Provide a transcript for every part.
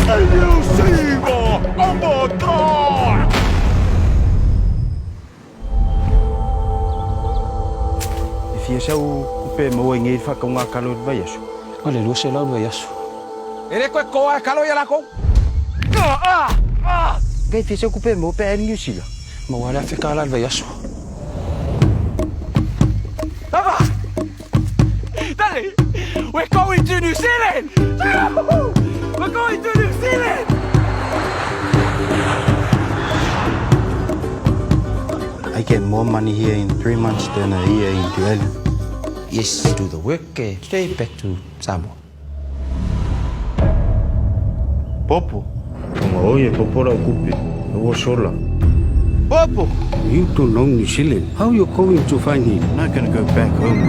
Can you see more? Oh my God! If you say kupe mo ingay whakaunga kalod Vaiasu. Ole lua se lau Vaiasu. Ere koe koa kalo ia lako? Kei fese kupe mo pe New Zealand. Mawala whikala Vaiasu. Papa! Daddy! We're going to New Zealand! We're going to New Zealand! I get more money here in 3 months than a year in Australia. Yes, do the work, stay back to Samoa. Popo. Kama oye popora kupe. Owo sola. Popo! You don't know New Zealand. How you going to find him? I'm not gonna go back home.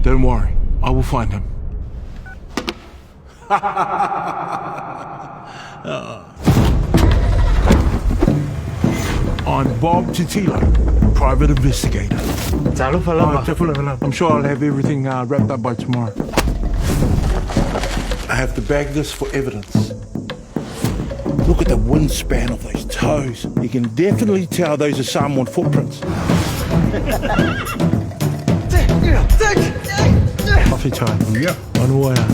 Don't worry, I will find him. I'm Bob Titilo, private investigator. I'm sure I'll have everything wrapped up by tomorrow. I have to bag this for evidence. Look at the wingspan of those toes. You can definitely tell those are Samoan footprints. Coffee time. Yeah. On the way out.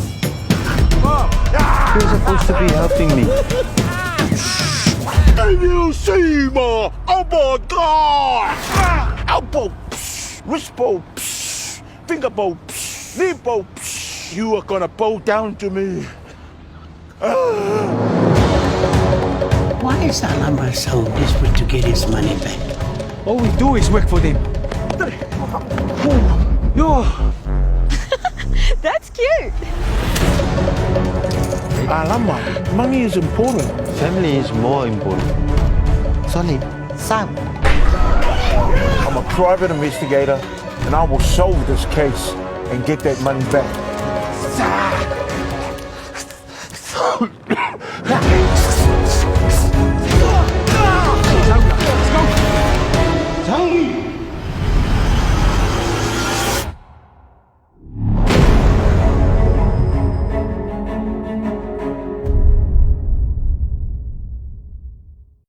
You're supposed to be helping me. Can you see more? Oh my God! Elbow, wrist bow, finger bow, knee bow. You are gonna bow down to me. Why is Alama so desperate to get his money back? All we do is work for them. Yo! That's cute. Alama, money is important. Family is more important. Solid. Sam. I'm a private investigator, and I will solve this case and get that money back.